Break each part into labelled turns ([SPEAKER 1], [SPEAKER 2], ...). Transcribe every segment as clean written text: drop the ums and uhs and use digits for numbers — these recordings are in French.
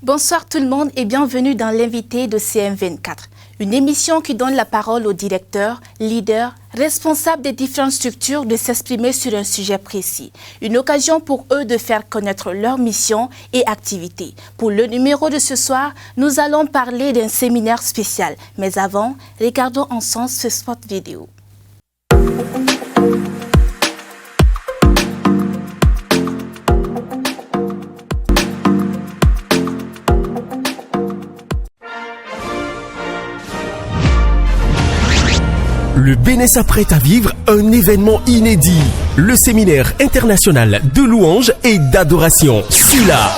[SPEAKER 1] Bonsoir tout le monde et bienvenue dans l'invité de CM24, une émission qui donne la parole aux directeurs, leaders, responsables des différentes structures de s'exprimer sur un sujet précis. Une occasion pour eux de faire connaître leur mission et activités. Pour le numéro de ce soir, nous allons parler d'un séminaire spécial. Mais avant, regardons ensemble ce spot vidéo.
[SPEAKER 2] Le Bénin s'apprête à vivre un événement inédit. Le séminaire international de louange et d'adoration. SILA.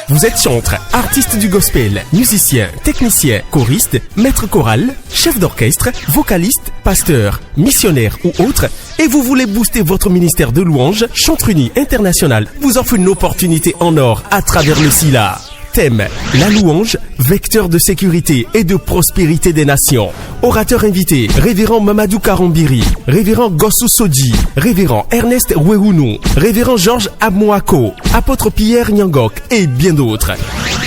[SPEAKER 2] Vous êtes chantre, artiste du gospel, musicien, technicien, choriste, maître choral, chef d'orchestre, vocaliste, pasteur, missionnaire ou autre, et vous voulez booster votre ministère de louange, Chantre Unie International vous offre une opportunité en or à travers le SILA. Thème, la louange, vecteur de sécurité et de prospérité des nations. Orateur invité, révérend Mamadou Karambiri, révérend Gossou Sodji, révérend Ernest Wehounou, révérend Georges Abmoako, apôtre Pierre Nyangok et bien d'autres.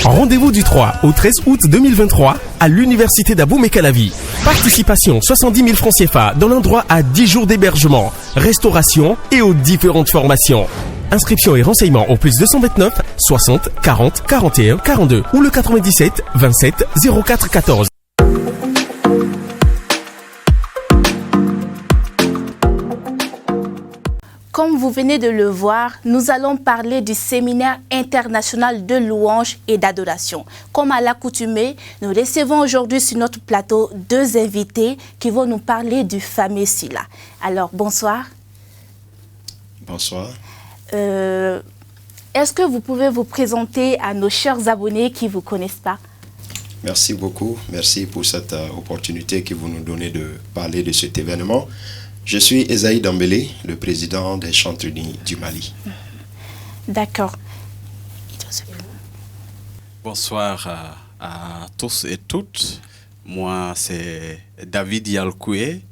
[SPEAKER 2] Rendez-vous du 3 au 13 août 2023 à l'université d'Abomey-Calavi. Participation 70 000 francs CFA dans l'endroit à 10 jours d'hébergement, restauration et aux différentes formations. Inscription et renseignements au plus 229 60 40 41 42 ou le 97 27 04 14.
[SPEAKER 1] Comme vous venez de le voir, nous allons parler du séminaire international de louange et d'adoration. Comme à l'accoutumée, nous recevons aujourd'hui sur notre plateau deux invités qui vont nous parler du fameux SILA. Alors, bonsoir.
[SPEAKER 3] Bonsoir.
[SPEAKER 1] Est-ce que vous pouvez vous présenter à nos chers abonnés qui ne vous connaissent pas?
[SPEAKER 3] Merci beaucoup. Merci pour cette opportunité que vous nous donnez de parler de cet événement. Je suis Esaïe Dambélé, le président des Chantres Unis du Mali.
[SPEAKER 1] D'accord.
[SPEAKER 4] Bonsoir à tous et toutes. Moi, c'est David Yalkoué.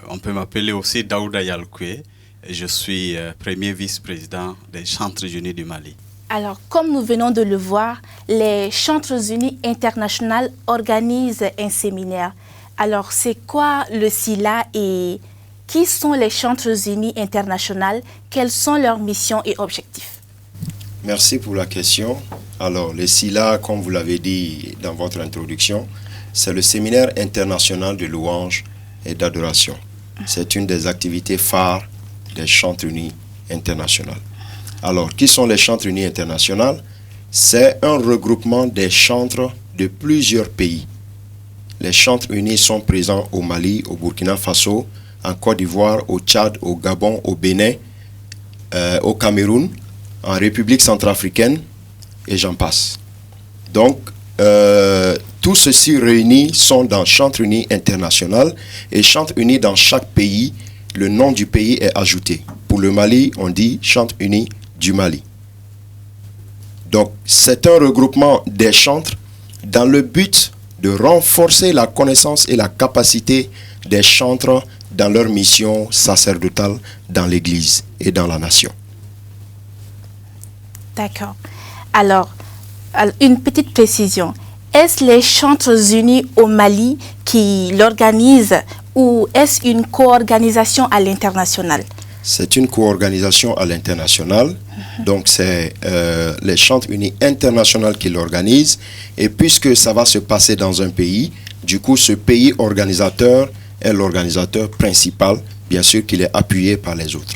[SPEAKER 4] On peut m'appeler aussi Daouda Yalkoué. Je suis premier vice-président des Chantres Unis du Mali.
[SPEAKER 1] Alors, comme nous venons de le voir, les Chantres Unis International organisent un séminaire. Alors, c'est quoi le SILA et qui sont les Chantres Unis International? Quelles sont leurs missions et objectifs?
[SPEAKER 3] Merci pour la question. Alors, le SILA, comme vous l'avez dit dans votre introduction, c'est le séminaire international de louange et d'adoration. C'est une des activités phares des Chantres Unis International. Alors, qui sont les Chantres Unis International? C'est un regroupement des chantres de plusieurs pays. Les Chantres Unis sont présents au Mali, au Burkina Faso, en Côte d'Ivoire, au Tchad, au Gabon, au Bénin, au Cameroun, en République centrafricaine, et j'en passe. Donc, tous ceux-ci réunis sont dans Chantres Unis International, et Chantres Unis dans chaque pays, le nom du pays est ajouté. Pour le Mali, on dit Chantres Unis du Mali. Donc, c'est un regroupement des chantres dans le but de renforcer la connaissance et la capacité des chantres dans leur mission sacerdotale dans l'Église et dans la nation.
[SPEAKER 1] D'accord. Alors, une petite précision. Est-ce les Chantres Unis au Mali qui l'organisent ou est-ce une co-organisation à l'international?
[SPEAKER 3] C'est une co-organisation à l'international. Donc, c'est les Chantres Unis International qui l'organisent. Et puisque ça va se passer dans un pays, du coup, ce pays organisateur est l'organisateur principal, bien sûr qu'il est appuyé par les autres.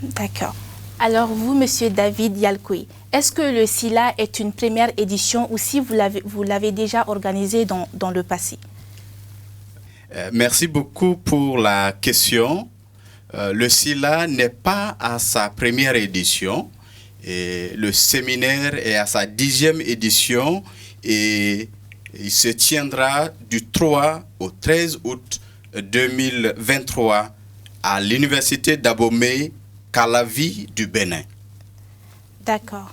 [SPEAKER 1] D'accord. Alors vous, Monsieur David Yalkoué, est-ce que le SILA est une première édition ou si vous l'avez déjà organisé dans le passé?
[SPEAKER 4] Merci beaucoup pour la question. Le SILA n'est pas à sa première édition. Et le séminaire est à sa 10e édition et il se tiendra du 3 au 13 août 2023 à l'université d'Abomey-Calavi du Bénin.
[SPEAKER 1] D'accord.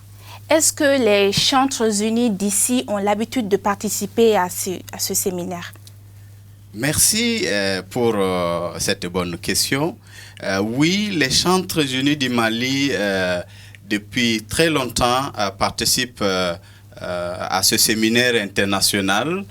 [SPEAKER 1] Est-ce que les Chantres Unis d'ici ont l'habitude de participer à ce séminaire?
[SPEAKER 4] Merci pour cette bonne question. Oui, les Chantres Unis du Mali, depuis très longtemps, participent à ce séminaire international.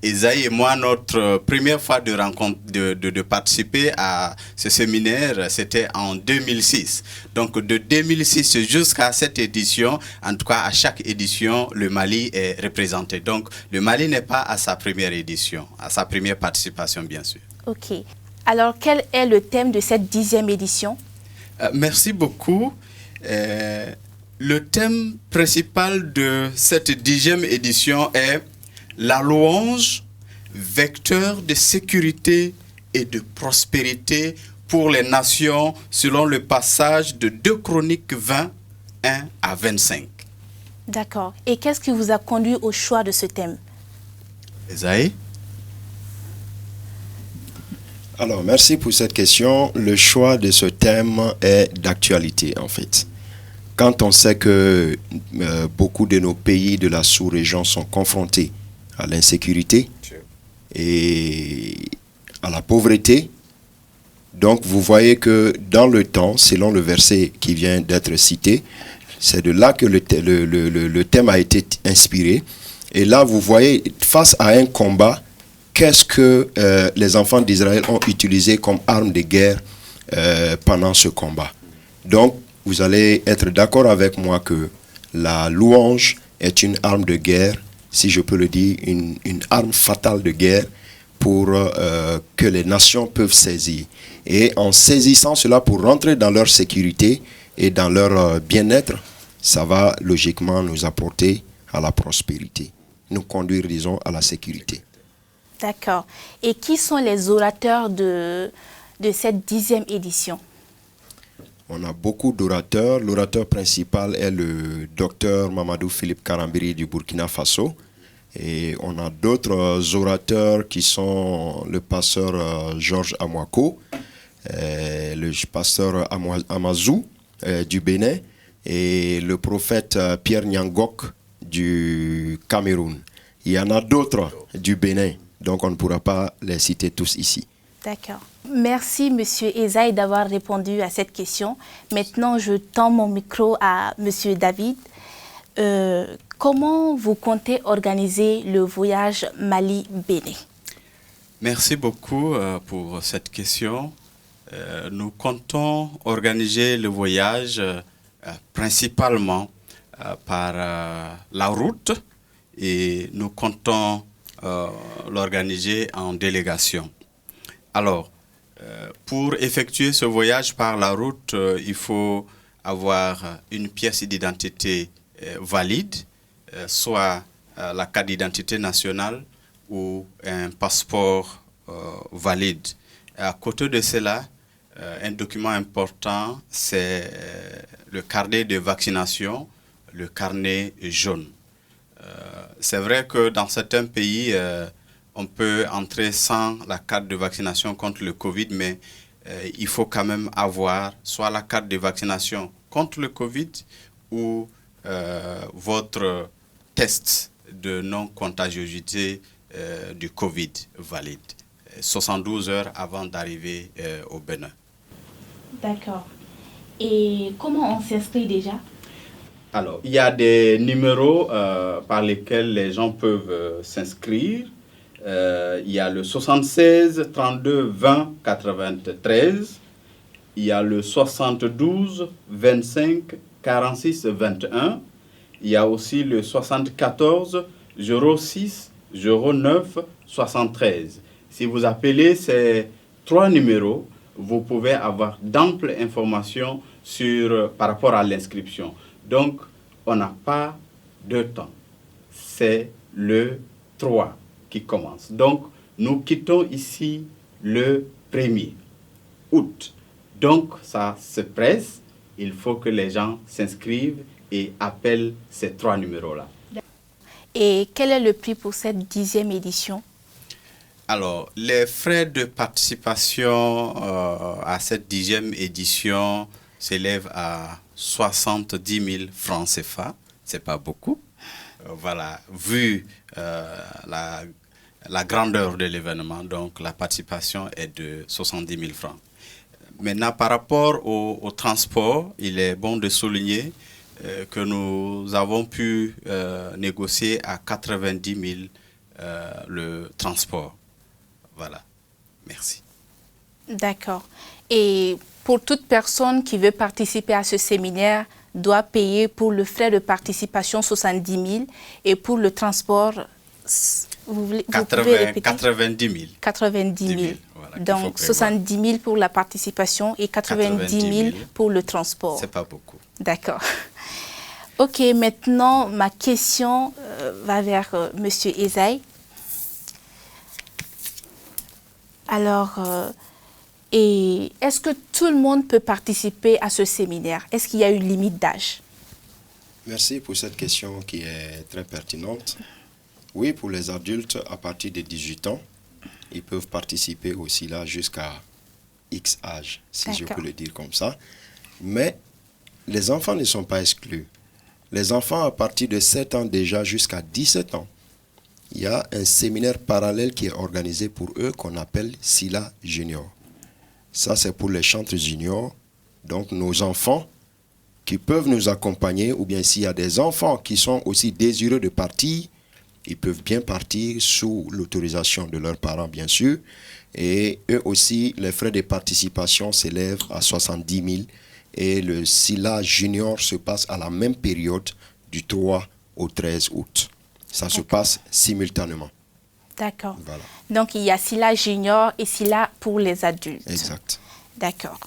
[SPEAKER 4] Esaïe et moi, notre première fois de rencontre, de participer à ce séminaire, c'était en 2006. Donc de 2006 jusqu'à cette édition, en tout cas à chaque édition, le Mali est représenté. Donc le Mali n'est pas à sa première édition, à sa première participation bien sûr.
[SPEAKER 1] Ok. Alors quel est le thème de cette 10e édition?
[SPEAKER 4] Merci beaucoup. Le thème principal de cette 10e édition est la louange, vecteur de sécurité et de prospérité pour les nations, selon le passage de 2 Chroniques 20, 1 à 25.
[SPEAKER 1] D'accord. Et qu'est-ce qui vous a conduit au choix de ce thème?
[SPEAKER 4] Esaïe?
[SPEAKER 3] Alors, merci pour cette question. Le choix de ce thème est d'actualité, en fait. Quand on sait que beaucoup de nos pays de la sous-région sont confrontés à l'insécurité et à la pauvreté. Donc vous voyez que dans le temps, selon le verset qui vient d'être cité, c'est de là que le thème a été inspiré. Et là, vous voyez, face à un combat, qu'est-ce que les enfants d'Israël ont utilisé comme arme de guerre pendant ce combat. Donc, vous allez être d'accord avec moi que la louange est une arme de guerre, si je peux le dire, une arme fatale de guerre pour que les nations peuvent saisir. Et en saisissant cela pour rentrer dans leur sécurité et dans leur bien-être, ça va logiquement nous apporter à la prospérité, nous conduire, disons, à la sécurité.
[SPEAKER 1] D'accord. Et qui sont les orateurs de cette 10e édition?
[SPEAKER 3] On a beaucoup d'orateurs. L'orateur principal est le docteur Mamadou Philippe Karambiri du Burkina Faso. Et on a d'autres orateurs qui sont le pasteur Georges Amouako, le pasteur Amazou du Bénin et le prophète Pierre Nyangok du Cameroun. Il y en a d'autres du Bénin, donc on ne pourra pas les citer tous ici.
[SPEAKER 1] D'accord. Merci, Monsieur Esaïe, d'avoir répondu à cette question. Maintenant, je tends mon micro à Monsieur David. Comment vous comptez organiser le voyage Mali-Bénin?
[SPEAKER 4] Merci beaucoup pour cette question. Nous comptons organiser le voyage principalement par la route et nous comptons l'organiser en délégation. Alors, pour effectuer ce voyage par la route, il faut avoir une pièce d'identité valide, soit la carte d'identité nationale ou un passeport valide. Et à côté de cela, un document important, c'est le carnet de vaccination, le carnet jaune. C'est vrai que dans certains pays, on peut entrer sans la carte de vaccination contre le Covid, mais il faut quand même avoir soit la carte de vaccination contre le Covid ou votre test de non-contagiosité du Covid valide, 72 heures avant d'arriver au Bénin.
[SPEAKER 1] D'accord. Et comment on s'inscrit déjà?
[SPEAKER 4] Alors, il y a des numéros par lesquels les gens peuvent s'inscrire. Il y a le 76 32 20 93. Il y a le 72 25 46 21. Il y a aussi le 74 06 09 73. Si vous appelez ces 3 numéros, vous pouvez avoir d'amples informations par rapport à l'inscription. Donc, on n'a pas de temps. C'est le 3 qui commence. Donc, nous quittons ici le 1er août. Donc, ça se presse. Il faut que les gens s'inscrivent et appellent ces 3 numéros-là.
[SPEAKER 1] Et quel est le prix pour cette 10e édition?
[SPEAKER 4] Alors, les frais de participation à cette 10e édition s'élèvent à 70 000 francs CFA. Ce n'est pas beaucoup. Voilà, vu la grandeur de l'événement, donc la participation est de 70 000 francs. Maintenant, par rapport au transport, il est bon de souligner que nous avons pu négocier à 90 000 le transport. Voilà. Merci.
[SPEAKER 1] D'accord. Et pour toute personne qui veut participer à ce séminaire, doit payer pour le frais de participation 70 000 et pour le transport, vous pouvez répéter
[SPEAKER 4] 90 000.
[SPEAKER 1] 90 000.
[SPEAKER 4] Voilà,
[SPEAKER 1] donc 70 000 pour la participation et 90 000 pour le transport.
[SPEAKER 4] C'est pas beaucoup.
[SPEAKER 1] D'accord. Ok, maintenant ma question va vers Monsieur Esaïe. Alors, et est-ce que tout le monde peut participer à ce séminaire? Est-ce qu'il y a une limite d'âge?
[SPEAKER 3] Merci pour cette question qui est très pertinente. Oui, pour les adultes, à partir de 18 ans, ils peuvent participer aussi là jusqu'à X âge, si je peux le dire comme ça. Mais les enfants ne sont pas exclus. Les enfants, à partir de 7 ans déjà jusqu'à 17 ans, il y a un séminaire parallèle qui est organisé pour eux qu'on appelle SILA Junior. Ça, c'est pour les chantres juniors. Donc, nos enfants qui peuvent nous accompagner, ou bien s'il y a des enfants qui sont aussi désireux de partir, ils peuvent bien partir sous l'autorisation de leurs parents, bien sûr. Et eux aussi, les frais de participation s'élèvent à 70 000. Et le SILA Junior se passe à la même période, du 3 au 13 août. Ça se passe simultanément.
[SPEAKER 1] D'accord.
[SPEAKER 3] Voilà.
[SPEAKER 1] Donc, il y a SILA Junior et SILA pour les adultes.
[SPEAKER 3] Exact.
[SPEAKER 1] D'accord.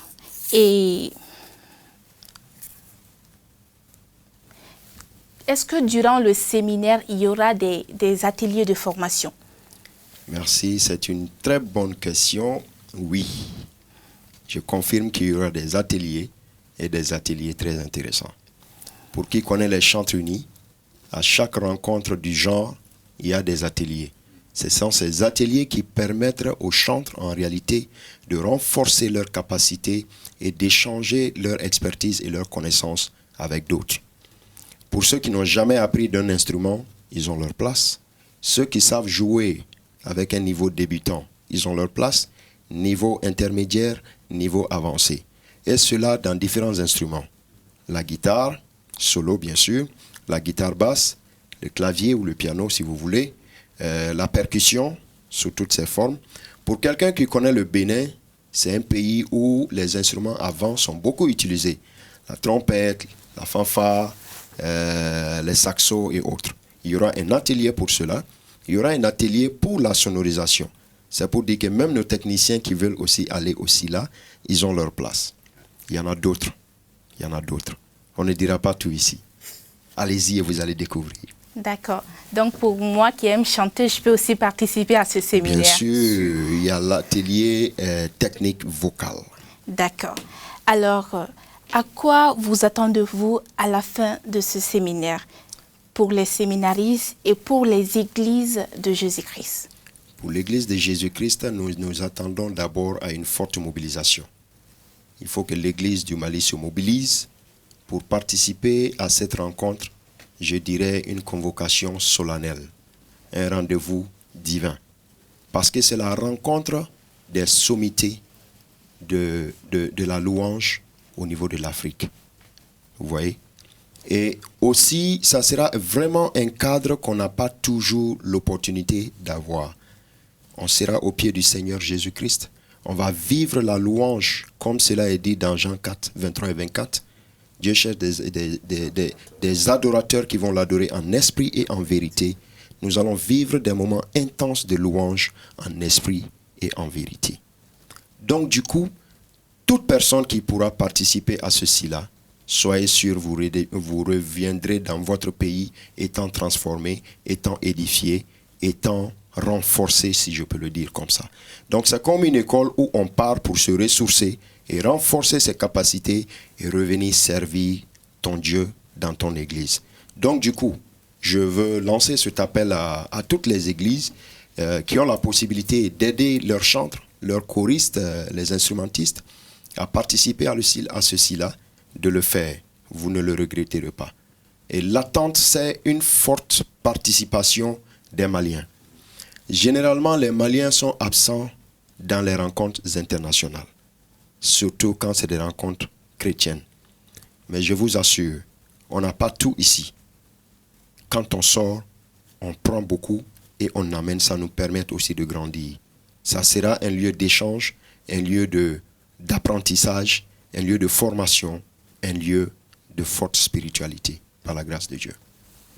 [SPEAKER 1] Et est-ce que durant le séminaire, il y aura des ateliers de formation?
[SPEAKER 3] Merci, c'est une très bonne question. Oui, je confirme qu'il y aura des ateliers et des ateliers très intéressants. Pour qui connaît les chantres unis, à chaque rencontre du genre, il y a des ateliers. Ce sont ces ateliers qui permettent aux chantres, en réalité, de renforcer leurs capacités et d'échanger leur expertise et leurs connaissances avec d'autres. Pour ceux qui n'ont jamais appris d'un instrument, ils ont leur place. Ceux qui savent jouer avec un niveau débutant, ils ont leur place. Niveau intermédiaire, niveau avancé. Et cela dans différents instruments. La guitare, solo bien sûr, la guitare basse, le clavier ou le piano si vous voulez, la percussion sous toutes ses formes. Pour quelqu'un qui connaît le Bénin, c'est un pays où les instruments avant sont beaucoup utilisés. La trompette, la fanfare, les saxos et autres. Il y aura un atelier pour cela. Il y aura un atelier pour la sonorisation. C'est pour dire que même nos techniciens qui veulent aussi aller aussi là, ils ont leur place. Il y en a d'autres. Il y en a d'autres. On ne dira pas tout ici. Allez-y et vous allez découvrir.
[SPEAKER 1] D'accord. Donc, pour moi qui aime chanter, je peux aussi participer à ce séminaire.
[SPEAKER 3] Bien sûr, il y a l'atelier technique vocale.
[SPEAKER 1] D'accord. Alors, à quoi vous attendez-vous à la fin de ce séminaire pour les séminaristes et pour les églises de Jésus-Christ?
[SPEAKER 3] Pour l'église de Jésus-Christ, nous attendons d'abord à une forte mobilisation. Il faut que l'église du Mali se mobilise pour participer à cette rencontre. Je dirais une convocation solennelle, un rendez-vous divin. Parce que c'est la rencontre des sommités de la louange au niveau de l'Afrique. Vous voyez? Et aussi, ça sera vraiment un cadre qu'on n'a pas toujours l'opportunité d'avoir. On sera au pied du Seigneur Jésus-Christ. On va vivre la louange, comme cela est dit dans Jean 4, 23 et 24. Dieu cherche des adorateurs qui vont l'adorer en esprit et en vérité. Nous allons vivre des moments intenses de louange en esprit et en vérité. Donc du coup, toute personne qui pourra participer à ceci-là, soyez sûr, vous reviendrez dans votre pays étant transformé, étant édifié, étant renforcé, si je peux le dire comme ça. Donc c'est comme une école où on part pour se ressourcer et renforcer ses capacités et revenir servir ton Dieu dans ton église. Donc du coup, je veux lancer cet appel à toutes les églises qui ont la possibilité d'aider leurs chantres, leurs choristes, les instrumentistes, à participer à ceci-là, de le faire. Vous ne le regretterez pas. Et l'attente, c'est une forte participation des Maliens. Généralement, les Maliens sont absents dans les rencontres internationales, surtout quand c'est des rencontres chrétiennes. Mais je vous assure, On n'a pas tout ici. Quand on sort, on prend beaucoup et on amène, ça nous permet aussi de grandir. Ça sera un lieu d'échange, un lieu d'apprentissage, un lieu de formation, un lieu de forte spiritualité, par la grâce de Dieu.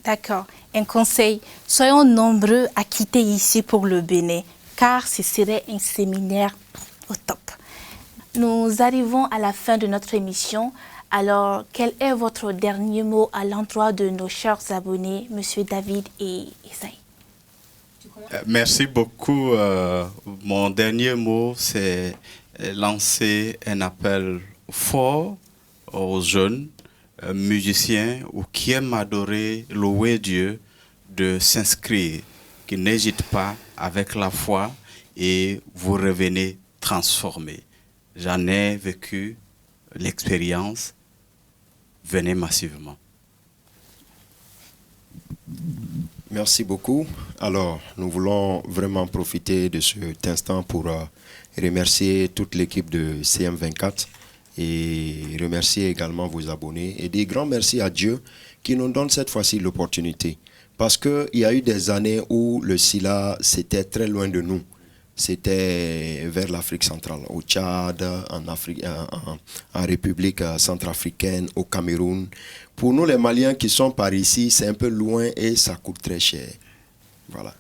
[SPEAKER 1] D'accord. Un conseil, soyons nombreux à quitter ici pour le Bénin, car ce serait un séminaire au top. Nous arrivons à la fin de notre émission. Alors, quel est votre dernier mot à l'endroit de nos chers abonnés, M. David et Isaïe?
[SPEAKER 4] Merci beaucoup. Mon dernier mot, c'est lancer un appel fort aux jeunes musiciens ou qui aiment adorer, louer Dieu, de s'inscrire, qui n'hésitent pas avec la foi et vous revenez transformés. J'en ai vécu l'expérience. Venez massivement.
[SPEAKER 3] Merci beaucoup. Alors, nous voulons vraiment profiter de cet instant pour remercier toute l'équipe de CM24 et remercier également vos abonnés et des grands merci à Dieu qui nous donne cette fois-ci l'opportunité. Parce qu'il y a eu des années où le SILA, c'était très loin de nous. C'était vers l'Afrique centrale, au Tchad, en République centrafricaine, au Cameroun. Pour nous, les Maliens qui sont par ici, c'est un peu loin et ça coûte très cher. Voilà.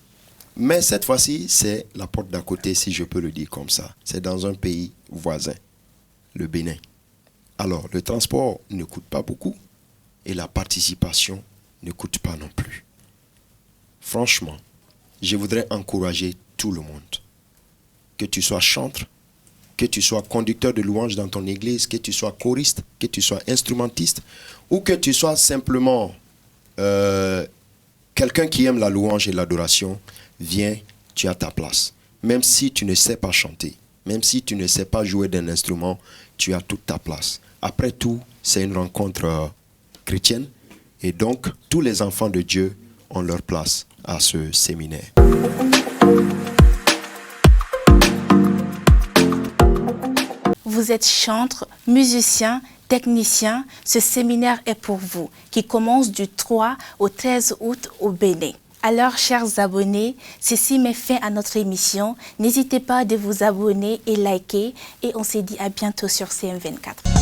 [SPEAKER 3] Mais cette fois-ci, c'est la porte d'à côté, si je peux le dire comme ça. C'est dans un pays voisin, le Bénin. Alors, le transport ne coûte pas beaucoup et la participation ne coûte pas non plus. Franchement, je voudrais encourager tout le monde. Que tu sois chantre, que tu sois conducteur de louange dans ton église, que tu sois choriste, que tu sois instrumentiste, ou que tu sois simplement quelqu'un qui aime la louange et l'adoration, viens, tu as ta place. Même si tu ne sais pas chanter, même si tu ne sais pas jouer d'un instrument, tu as toute ta place. Après tout, c'est une rencontre chrétienne, et donc tous les enfants de Dieu ont leur place à ce séminaire.
[SPEAKER 1] Vous êtes chantre, musicien, technicien, ce séminaire est pour vous, qui commence du 3 au 13 août au Bénin. Alors, chers abonnés, ceci met fin à notre émission. N'hésitez pas de vous abonner et liker, et on se dit à bientôt sur CM24.